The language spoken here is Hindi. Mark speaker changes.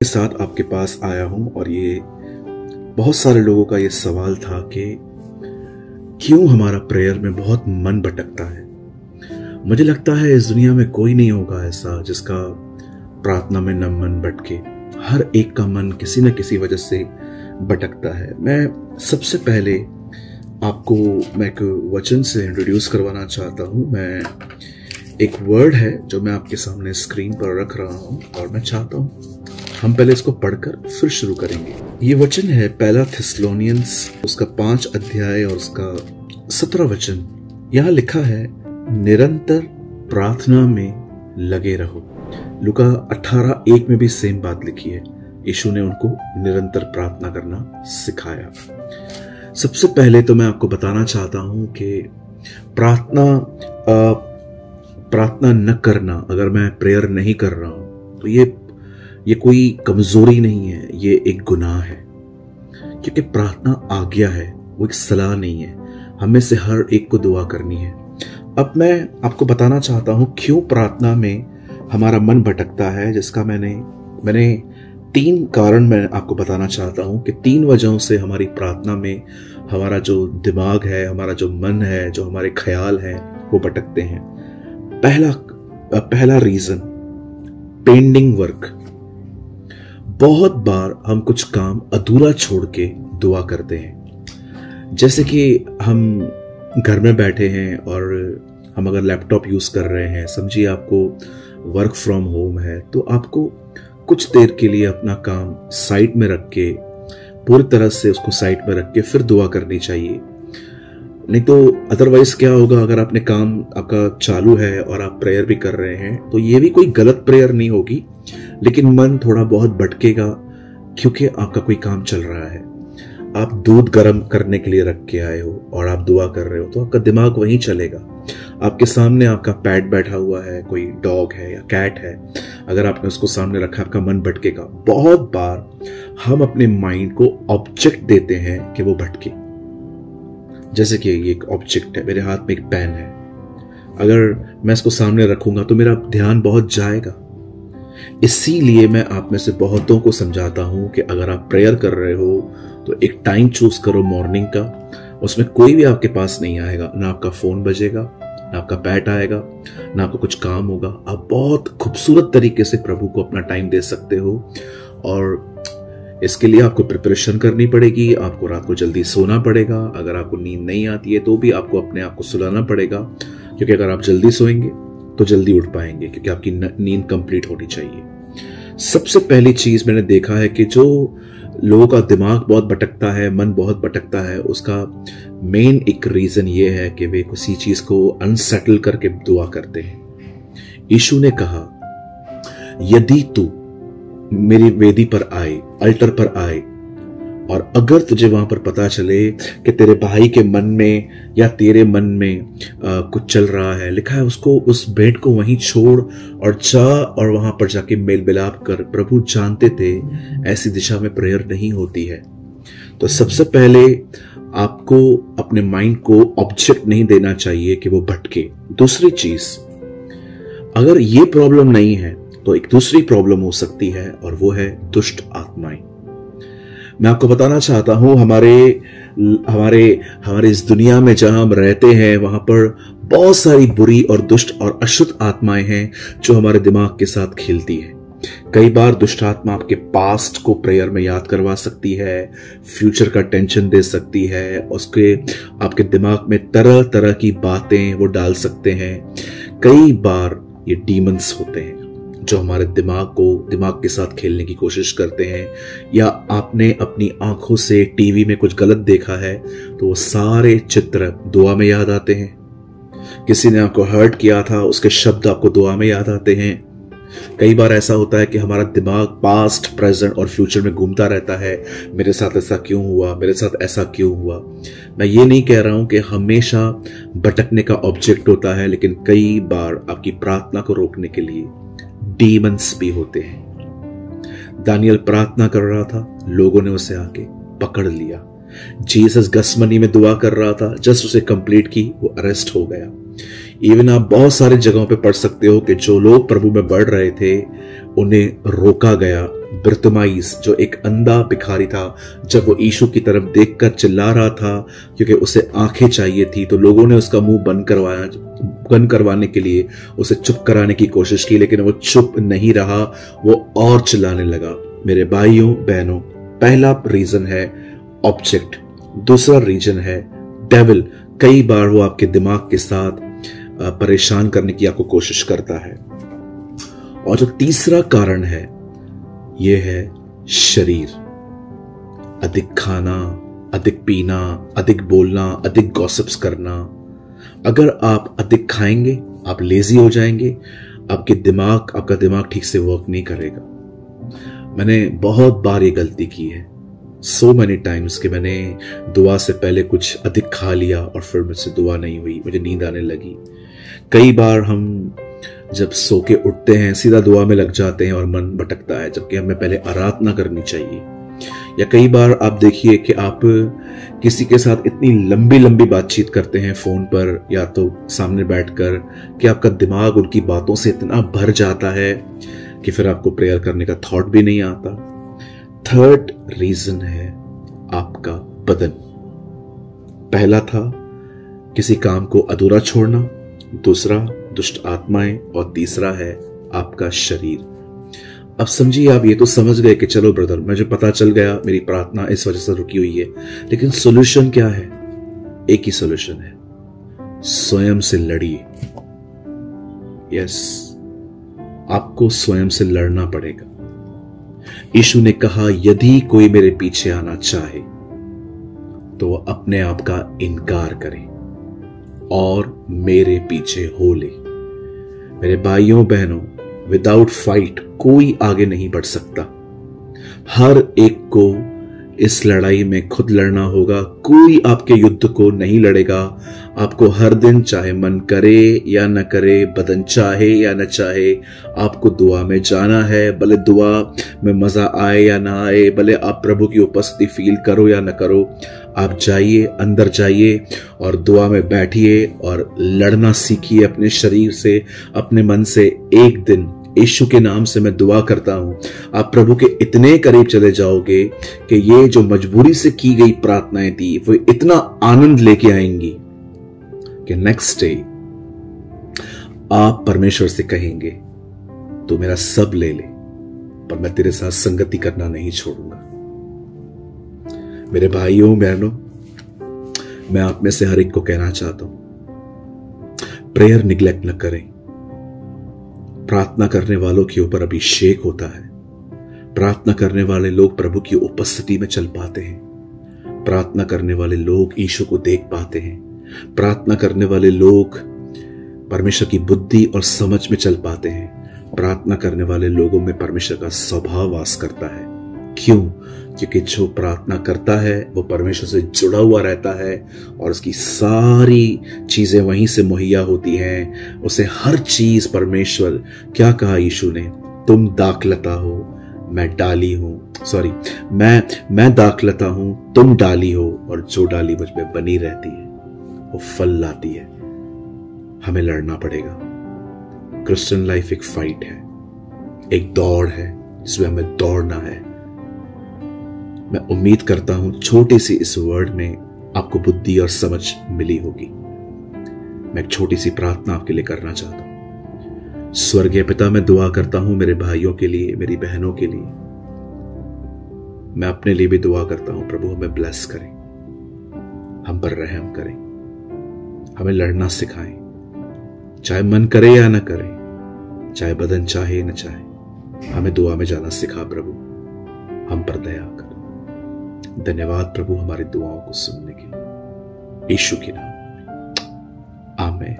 Speaker 1: के साथ आपके पास आया हूं और ये बहुत सारे लोगों का ये सवाल था कि क्यों हमारा प्रेयर में बहुत मन भटकता है। मुझे लगता है इस दुनिया में कोई नहीं होगा ऐसा जिसका प्रार्थना में न मन भटके। हर एक का मन किसी न किसी वजह से भटकता है। मैं सबसे पहले आपको एक वचन से इंट्रोड्यूस करवाना चाहता हूं। मैं एक वर्ड है जो मैं आपके सामने स्क्रीन पर रख रहा हूं और मैं चाहता हूं हम पहले इसको पढ़कर फिर शुरू करेंगे। ये वचन है पहला थिस्सलुनीयंस उसका 5 अध्याय और उसका 17 वचन। यहाँ लिखा है, निरंतर प्रार्थना में लगे रहो। लूका 18:1 में भी सेम बात लिखी है। यीशु ने उनको निरंतर प्रार्थना करना सिखाया। सबसे पहले तो मैं आपको बताना चाहता हूं कि प्रार्थना न करना, अगर मैं प्रेयर नहीं कर रहा हूं तो ये कोई कमजोरी नहीं है, ये एक गुनाह है। क्योंकि प्रार्थना आज्ञा है, वो एक सलाह नहीं है। हमें से हर एक को दुआ करनी है। अब मैं आपको बताना चाहता हूं क्यों प्रार्थना में हमारा मन भटकता है, जिसका मैंने 3 कारण मैं आपको बताना चाहता हूं कि 3 वजहों से हमारी प्रार्थना में हमारा जो दिमाग है, हमारा जो मन है, जो हमारे ख्याल हैं, वो भटकते हैं। पहला रीजन, पेंडिंग वर्क। बहुत बार हम कुछ काम अधूरा छोड़ के दुआ करते हैं। जैसे कि हम घर में बैठे हैं और हम अगर लैपटॉप यूज कर रहे हैं, समझिए आपको वर्क फ्रॉम होम है, तो आपको कुछ देर के लिए अपना काम साइड में रख के, पूरी तरह से उसको साइड में रख के फिर दुआ करनी चाहिए। नहीं तो अदरवाइज क्या होगा, अगर आपने काम आपका चालू है और आप प्रेयर भी कर रहे हैं तो ये भी कोई गलत प्रेयर नहीं होगी, लेकिन मन थोड़ा बहुत भटकेगा क्योंकि आपका कोई काम चल रहा है। आप दूध गर्म करने के लिए रख के आए हो और आप दुआ कर रहे हो तो आपका दिमाग वहीं चलेगा। आपके सामने आपका पेट बैठा हुआ है, कोई डॉग है या कैट है, अगर आपने उसको सामने रखा आपका मन भटकेगा। बहुत बार हम अपने माइंड को ऑब्जेक्ट देते हैं कि वो भटके। जैसे कि ये एक ऑब्जेक्ट है, मेरे हाथ में एक पेन है, अगर मैं इसको सामने रखूंगा तो मेरा ध्यान बहुत जाएगा। इसीलिए मैं आप में से बहुतों को समझाता हूं कि अगर आप प्रेयर कर रहे हो तो एक टाइम चूज करो मॉर्निंग का, उसमें कोई भी आपके पास नहीं आएगा, ना आपका फोन बजेगा, ना आपका पैट आएगा, ना आपको कुछ काम होगा। आप बहुत खूबसूरत तरीके से प्रभु को अपना टाइम दे सकते हो। और इसके लिए आपको प्रिपरेशन करनी पड़ेगी, आपको रात को जल्दी सोना पड़ेगा। अगर आपको नींद नहीं आती है तो भी आपको अपने आप को सुलाना पड़ेगा, क्योंकि अगर आप जल्दी सोएंगे तो जल्दी उठ पाएंगे, क्योंकि आपकी नींद कंप्लीट होनी चाहिए। सबसे पहली चीज मैंने देखा है कि जो लोगों का दिमाग बहुत भटकता है, मन बहुत भटकता है, उसका मेन एक रीजन ये है कि वे किसी चीज को अनसेटल करके दुआ करते हैं। यीशु ने कहा, यदि तू मेरी वेदी पर आए, अल्टर पर आए, और अगर तुझे वहां पर पता चले कि तेरे भाई के मन में या तेरे मन में कुछ चल रहा है, लिखा है उसको, उस भेंट को वहीं छोड़ और जा और वहां पर जाके मेल मिलाप कर। प्रभु जानते थे ऐसी दिशा में प्रेयर नहीं होती है। तो सबसे पहले आपको अपने माइंड को ऑब्जेक्ट नहीं देना चाहिए कि वो भटके। दूसरी चीज, अगर ये प्रॉब्लम नहीं है तो एक दूसरी प्रॉब्लम हो सकती है और वो है दुष्ट आत्माएं। मैं आपको बताना चाहता हूं, हमारे इस दुनिया में जहां हम रहते हैं वहां पर बहुत सारी बुरी और दुष्ट और अशुद्ध आत्माएं हैं जो हमारे दिमाग के साथ खेलती हैं। कई बार दुष्ट आत्मा आपके पास्ट को प्रेयर में याद करवा सकती है, फ्यूचर का टेंशन दे सकती है, उसके आपके दिमाग में तरह तरह की बातें वो डाल सकते हैं। कई बार ये डीमंस होते हैं जो हमारे दिमाग के साथ खेलने की कोशिश करते हैं, या आपने अपनी आंखों से टीवी में कुछ गलत देखा है तो वो सारे चित्र दुआ में याद आते हैं। किसी ने आपको हर्ट किया था, उसके शब्द आपको दुआ में याद आते हैं। कई बार ऐसा होता है कि हमारा दिमाग पास्ट, प्रेजेंट और फ्यूचर में घूमता रहता है, मेरे साथ ऐसा क्यों हुआ, मेरे साथ ऐसा क्यों हुआ। मैं ये नहीं कह रहा हूं कि हमेशा भटकने का ऑब्जेक्ट होता है, लेकिन कई बार आपकी प्रार्थना को रोकने के लिए डीमंस भी होते हैं। दानियल प्रार्थना कर रहा था, लोगों ने उसे आके पकड़ लिया। जीसस गसमनी में दुआ कर रहा था, जस्ट उसे कंप्लीट की, वो अरेस्ट हो गया। इवन आप बहुत सारी जगहों पे पढ़ सकते हो कि जो लोग प्रभु में बढ़ रहे थे उन्हें रोका गया। बर्तिमाइस जो एक अंधा भिखारी था, जब वो यीशु की तरफ देखकर चिल्ला रहा था क्योंकि उसे आंखें चाहिए थी, तो लोगों ने उसका मुंह बंद करवाने के लिए उसे चुप कराने की कोशिश की, लेकिन वो चुप नहीं रहा, वो और चिल्लाने लगा। मेरे भाइयों बहनों, पहला रीजन है ऑब्जेक्ट, दूसरा रीजन है डेविल। कई बार वो आपके दिमाग के साथ परेशान करने की आपको कोशिश करता है। और जो तीसरा कारण है ये है शरीर। अधिक खाना, अधिक पीना, अधिक बोलना, अधिक गॉसिप्स करना। अगर आप अधिक खाएंगे आप लेजी हो जाएंगे, आपका दिमाग ठीक से वर्क नहीं करेगा। मैंने बहुत बार ये गलती की है, सो मेनी टाइम्स, कि मैंने दुआ से पहले कुछ अधिक खा लिया और फिर मुझसे दुआ नहीं हुई, मुझे नींद आने लगी। कई बार हम जब सो के उठते हैं सीधा दुआ में लग जाते हैं और मन भटकता है, जबकि हमें पहले आराधना करनी चाहिए। या कई बार आप देखिए कि आप किसी के साथ इतनी लंबी लंबी बातचीत करते हैं फोन पर या तो सामने बैठकर कि आपका दिमाग उनकी बातों से इतना भर जाता है कि फिर आपको प्रेयर करने का थॉट भी नहीं आता। थर्ड रीजन है आपका बदन। पहला था किसी काम को अधूरा छोड़ना, दूसरा दुष्ट आत्माएं, और तीसरा है आपका शरीर। अब समझिए, आप ये तो समझ गए कि चलो ब्रदर मुझे पता चल गया मेरी प्रार्थना इस वजह से रुकी हुई है, लेकिन सॉल्यूशन क्या है? एक ही सॉल्यूशन है, स्वयं से लड़िए। यस, आपको स्वयं से लड़ना पड़ेगा। यीशु ने कहा यदि कोई मेरे पीछे आना चाहे तो वह अपने आप का इनकार करे और मेरे पीछे हो ले। मेरे भाइयों बहनों, विदाउट फाइट कोई आगे नहीं बढ़ सकता। हर एक को इस लड़ाई में खुद लड़ना होगा। कोई आपके युद्ध को नहीं लड़ेगा। आपको हर दिन, चाहे मन करे या न करे, बदन चाहे या न चाहे, आपको दुआ में जाना है। भले दुआ में मजा आए या ना आए, भले आप प्रभु की उपस्थिति फील करो या न करो, आप जाइए, अंदर जाइए और दुआ में बैठिए और लड़ना सीखिए अपने शरीर से, अपने मन से। एक दिन यीशु के नाम से मैं दुआ करता हूं, आप प्रभु के इतने करीब चले जाओगे कि ये जो मजबूरी से की गई प्रार्थनाएं थी वो इतना आनंद लेके आएंगी कि नेक्स्ट डे आप परमेश्वर से कहेंगे तू मेरा सब ले ले, पर मैं तेरे साथ संगति करना नहीं छोड़ूंगा। मेरे भाइयों बहनों, मैं आप में से हर एक को कहना चाहता हूं, प्रेयर निग्लेक्ट न करें। प्रार्थना करने वालों के ऊपर अभिषेक होता है। प्रार्थना करने वाले लोग प्रभु की उपस्थिति में चल पाते हैं। प्रार्थना करने वाले लोग यीशु को देख पाते हैं। प्रार्थना करने वाले लोग परमेश्वर की बुद्धि और समझ में चल पाते हैं। प्रार्थना करने वाले लोगों में परमेश्वर का स्वभाव वास करता है। क्यों? क्योंकि जो प्रार्थना करता है वो परमेश्वर से जुड़ा हुआ रहता है और उसकी सारी चीजें वहीं से मुहैया होती हैं। उसे हर चीज परमेश्वर, क्या कहा यीशु ने, तुम दाखलता हो मैं डाली हूं, मैं दाखलता हूं तुम डाली हो, और जो डाली मुझ में बनी रहती है वो फल लाती है। हमें लड़ना पड़ेगा। क्रिश्चियन लाइफ एक फाइट है, एक दौड़ है जिसमें हमें दौड़ना है। मैं उम्मीद करता हूं छोटी सी इस वर्ड में आपको बुद्धि और समझ मिली होगी। मैं एक छोटी सी प्रार्थना आपके लिए करना चाहता हूं। स्वर्गीय पिता, मैं दुआ करता हूं मेरे भाइयों के लिए, मेरी बहनों के लिए। मैं अपने लिए भी दुआ करता हूं, प्रभु हमें ब्लेस करें, हम पर रहम करें, हमें लड़ना सिखाएं, चाहे मन करे या न करे, चाहे बदन चाहे न चाहे, हमें दुआ में जाना सिखा प्रभु, हम पर दया कर। धन्यवाद प्रभु हमारी दुआओं को सुनने के लिए, यीशु के नाम में आमीन।